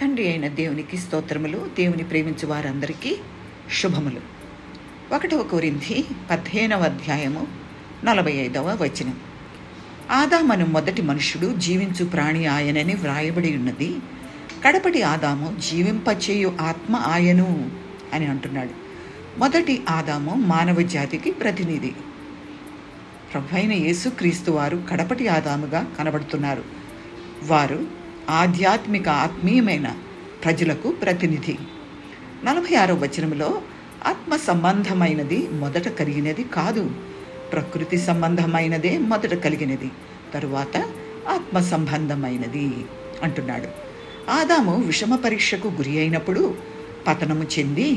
తండ్రి అయిన దేవునికి స్తోత్రములు. దేవుని ప్రేమించు వారందరికీ శుభములు. 1 కొరింథీ 15వ అధ్యాయము 45వ వచనం. ఆదామను మొదటి మనుషుడు, జీవించు ప్రాణి ఆయనని వ్రాయబడి ఉన్నది. కడపటి ఆదాము జీవింపచేయు ఆత్మ ఆయను అని అంటున్నాడు. మొదటి ఆదాము మానవ జాతికి ప్రతినిధి. ప్రభువైన యేసుక్రీస్తు వారు కడపటి ఆదాముగా కనబడుతున్నారు. వారు ఆధ్యాత్మిక ఆత్మీయమైన ప్రజలకు ప్రతినిధి. 46వ వచనంలో ఆత్మ సంబంధమైనది మొదట కలిగినది కాదు, ప్రకృతి సంబంధమైనదే మొదట కలిగినది, తరువాత ఆత్మ సంబంధమైనది అంటున్నాడు. ఆదాము విషమ పరీక్షకు గురి అయినప్పుడు పతనము చెంది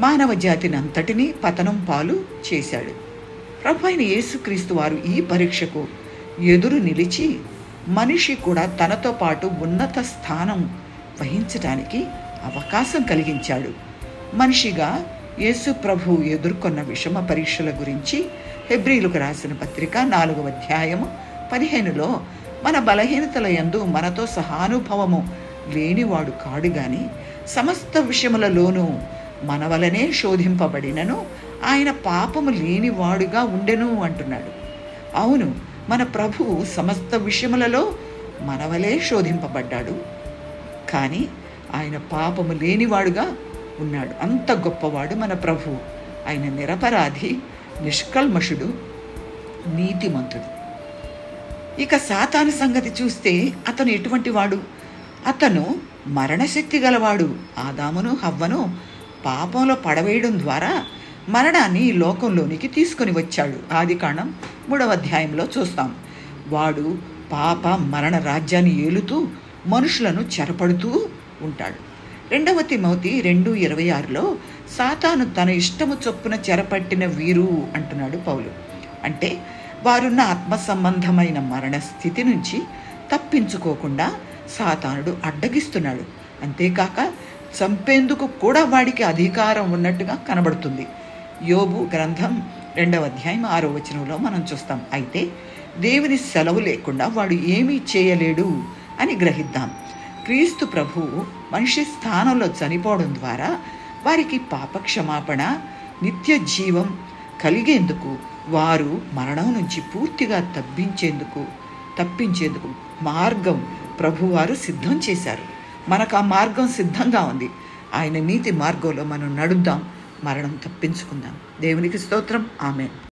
మానవ జాతిని అంతటినీ పతనం పాలు చేశాడు. ప్రభువైన యేసుక్రీస్తు వారు ఈ పరీక్షకు ఎదురు నిలిచి మనిషి కూడా తనతో పాటు ఉన్నత స్థానం వహించడానికి అవకాశం కలిగించాడు. మనిషిగా యేసు ప్రభు ఎదుర్కొన్న విషమ పరీక్షల గురించి హెబ్రీయులకు రాసిన పత్రిక 4వ అధ్యాయము 15లో మన బలహీనతల యందు మనతో సహానుభవము లేనివాడు కాడు గాని సమస్త విషయములలోనూ మన వలనే శోధింపబడినను ఆయన పాపము లేనివాడుగా ఉండెను అంటున్నాడు. అవును, మన ప్రభువు సమస్త విషయములలో మనవలే శోధింపబడ్డాడు, కానీ ఆయన పాపము లేనివాడుగా ఉన్నాడు. అంత గొప్పవాడు మన ప్రభువు. ఆయన నిరపరాధి, నిష్కల్మషుడు, నీతిమంతుడు. ఇక సాతాను సంగతి చూస్తే అతను ఎటువంటి వాడు? అతను మరణశక్తి గలవాడు. ఆదామును హవ్వను పాపంలో పడవేయడం ద్వారా మరణాన్ని ఈ లోకంలోనికి తీసుకొని వచ్చాడు. ఆదికాండం 3వ అధ్యాయంలో చూస్తాం. వాడు పాప మరణ రాజ్యాన్ని ఏలుతూ మనుషులను చెరపడుతూ ఉంటాడు. 2వ తిమోతి 2:26లో సాతాను తన ఇష్టము చొప్పున చెరపట్టిన వీరు అంటున్నాడు పౌలు. అంటే వారున్న ఆత్మ సంబంధమైన మరణ స్థితి నుంచి తప్పించుకోకుండా సాతానుడు అడ్డగిస్తున్నాడు. అంతేకాక చంపేందుకు కూడా వాడికి అధికారం ఉన్నట్టుగా కనబడుతుంది. యోబు గ్రంథం 2వ అధ్యాయం 6వ వచనంలో మనం చూస్తాం. అయితే దేవుని సెలవు లేకుండా వాడు ఏమీ చేయలేడు అని గ్రహిద్దాం. క్రీస్తు ప్రభువు మనిషి స్థానంలో చనిపోవడం ద్వారా వారికి పాప క్షమాపణ, నిత్య జీవం కలిగేందుకు, వారు మరణం నుంచి పూర్తిగా తప్పించేందుకు మార్గం ప్రభువారు సిద్ధం చేశారు. మనకు ఆ మార్గం సిద్ధంగా ఉంది. ఆయన నీతి మార్గంలో మనం నడుద్దాం, మరణం తప్పించుకుందాం. దేవునికి స్తోత్రం. ఆమేన్.